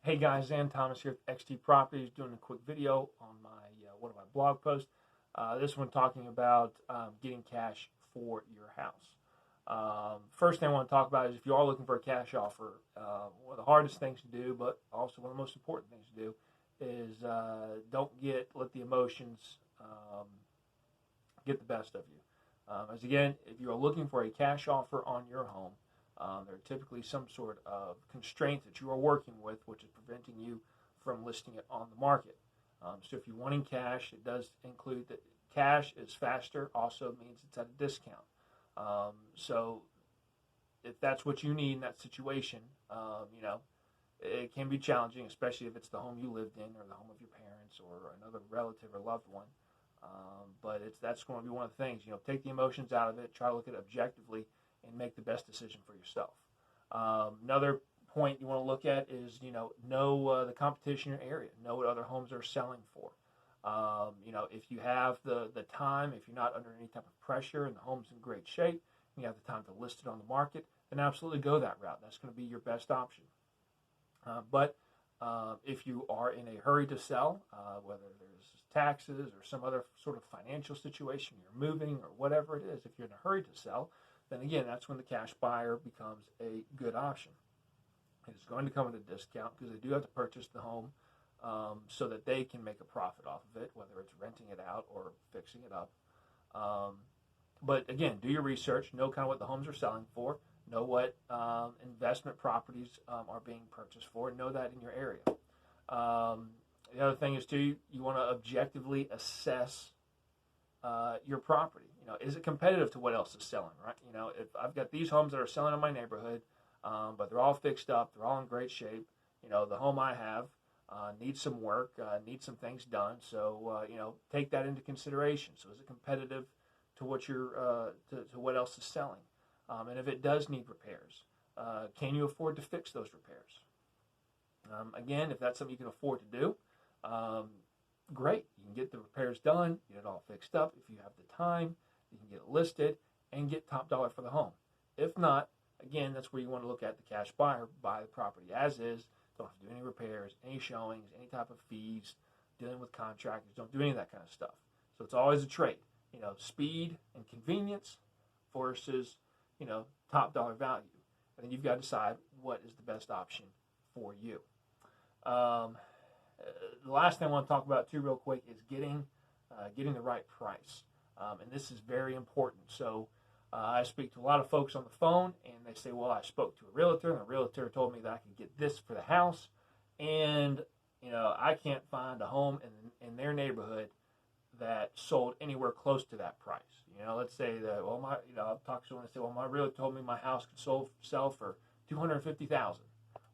Hey guys, Zan Thomas here at XT Properties, doing a quick video on my one of my blog posts. This one talking about getting cash for your house. First thing I want to talk about is if you are looking for a cash offer, one of the hardest things to do, but also one of the most important things to do, is don't let the emotions get the best of you. As again, if you are looking for a cash offer on your home, there are typically some sort of constraint that you are working with, which is preventing you from listing it on the market. So if you're wanting cash, it does include that cash is faster, also means it's at a discount. So if that's what you need in that situation, it can be challenging, especially if it's the home you lived in or the home of your parents or another relative or loved one. But that's going to be one of the things. Take the emotions out of it, try to look at it objectively, and make the best decision for yourself. Another point you want to look at is, know the competition in your area. Know what other homes are selling for. If you have the time, if you're not under any type of pressure and the home's in great shape, and you have the time to list it on the market, then absolutely go that route. That's going to be your best option. But if you are in a hurry to sell, whether there's taxes or some other sort of financial situation, you're moving or whatever it is, if you're in a hurry to sell, then again, that's when the cash buyer becomes a good option. It's going to come at a discount because they do have to purchase the home so that they can make a profit off of it, whether it's renting it out or fixing it up. But again, do your research, know kind of what the homes are selling for, know what investment properties are being purchased for, know that in your area. The other thing is, too, you want to objectively assess your property. Is it competitive to what else is selling, right? If I've got these homes that are selling in my neighborhood, but they're all fixed up, they're all in great shape, the home I have needs some work, needs some things done, so, take that into consideration. So is it competitive to what to what else is selling? And if it does need repairs, can you afford to fix those repairs? Again, if that's something you can afford to do, great. You can get the repairs done, get it all fixed up. If you have the time, you can get it listed and get top dollar for the home. If not, again, that's where you want to look at the cash buyer, buy the property as is. Don't have to do any repairs, any showings, any type of fees, dealing with contractors. Don't do any of that kind of stuff. So it's always a trade. Speed and convenience versus, top dollar value. And then you've got to decide what is the best option for you. The last thing I want to talk about too real quick is getting the right price. And this is very important. So I speak to a lot of folks on the phone, and they say, well, I spoke to a realtor, and the realtor told me that I could get this for the house, and I can't find a home in their neighborhood that sold anywhere close to that price. Let's say that, well, I'll talk to someone and say, well, my realtor told me my house could sell for $250,000.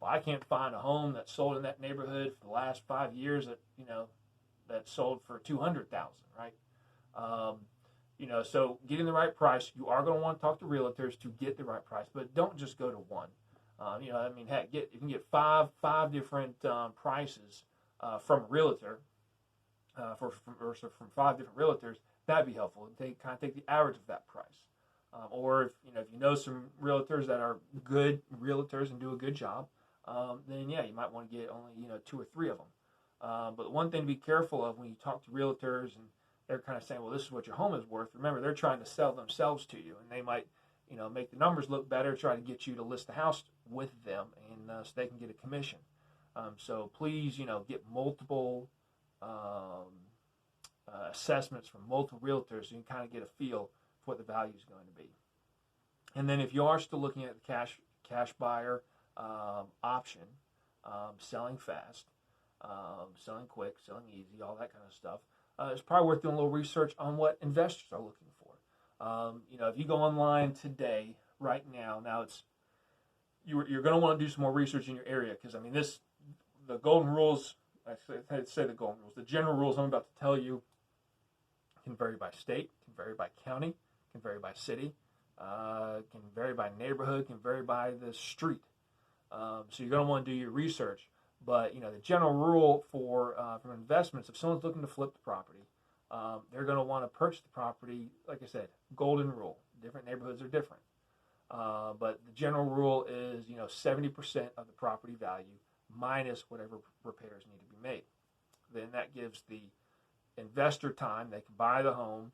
Well, I can't find a home that sold in that neighborhood for the last 5 years that sold for $200,000, right? So getting the right price, you are going to want to talk to realtors to get the right price, but don't just go to one. Heck, you can get five different prices from a realtor, from 5 different realtors. That'd be helpful. Take the average of that price. Or if you know some realtors that are good realtors and do a good job, then yeah, you might want to get only 2 or 3 of them. But one thing to be careful of when you talk to realtors and they're kind of saying, well, this is what your home is worth. Remember, they're trying to sell themselves to you, and they might make the numbers look better, try to get you to list the house with them, and so they can get a commission. So please, get multiple assessments from multiple realtors so you can kind of get a feel for what the value is going to be. And then if you are still looking at the cash buyer option, selling fast, selling quick, selling easy, all that kind of stuff, it's probably worth doing a little research on what investors are looking for. If you go online today, right now, you're going to want to do some more research in your area because the golden rules. I'd say the golden rules. The general rules I'm about to tell you can vary by state, can vary by county, can vary by city, can vary by neighborhood, can vary by the street. So you're going to want to do your research. But the general rule for investments, if someone's looking to flip the property, they're going to want to purchase the property. Like I said, golden rule. Different neighborhoods are different. But the general rule is 70% of the property value minus whatever repairs need to be made. Then that gives the investor time. They can buy the home,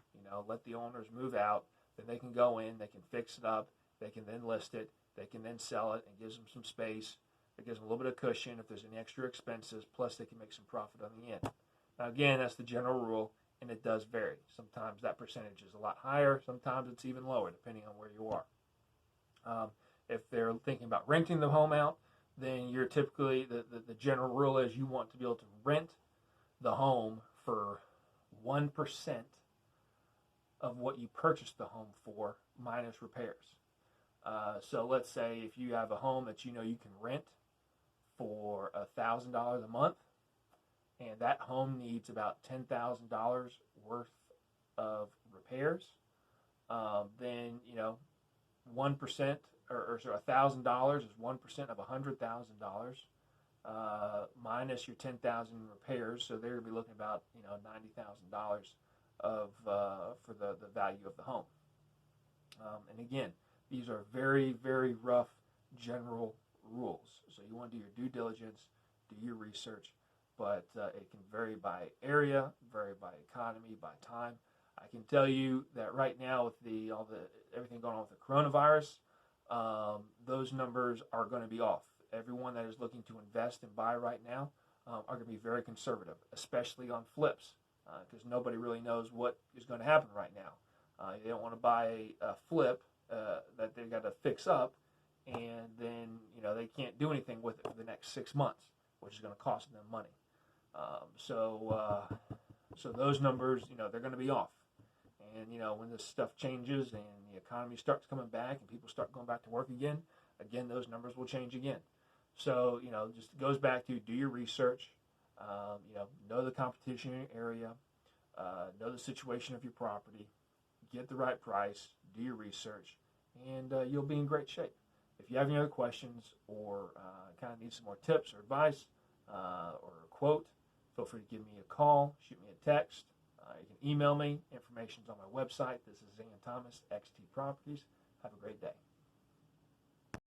let the owners move out, then they can go in, they can fix it up, they can then list it, they can then sell it, and gives them some space. It gives them a little bit of cushion if there's any extra expenses, plus they can make some profit on the end. Now again, that's the general rule, and it does vary. Sometimes that percentage is a lot higher, sometimes it's even lower, depending on where you are. If they're thinking about renting the home out, then you're typically, the general rule is you want to be able to rent the home for 1% of what you purchased the home for minus repairs. So let's say if you have a home that you can rent for $1,000 a month, and that home needs about $10,000 worth of repairs, then 1% or $1,000 is 1% of $100,000 minus your 10,000 repairs. So they're going to be looking about $90,000 of for the value of the home. And again, these are very, very rough general rules. So you want to do your due diligence, do your research, but it can vary by area, vary by economy, by time. I can tell you that right now with everything going on with the coronavirus, those numbers are going to be off. Everyone that is looking to invest and buy right now are going to be very conservative, especially on flips, because nobody really knows what is going to happen right now. They don't want to buy a flip that they've got to fix up, and then they can't do anything with it for the next 6 months, which is going to cost them money. So those numbers, they're going to be off. And when this stuff changes and the economy starts coming back and people start going back to work again, those numbers will change again. So just goes back to do your research, know the competition in your area, know the situation of your property, get the right price, do your research, and you'll be in great shape. If you have any other questions or kind of need some more tips or advice or a quote, feel free to give me a call, shoot me a text. You can email me. Information's on my website. This is Zan Thomas, XT Properties. Have a great day.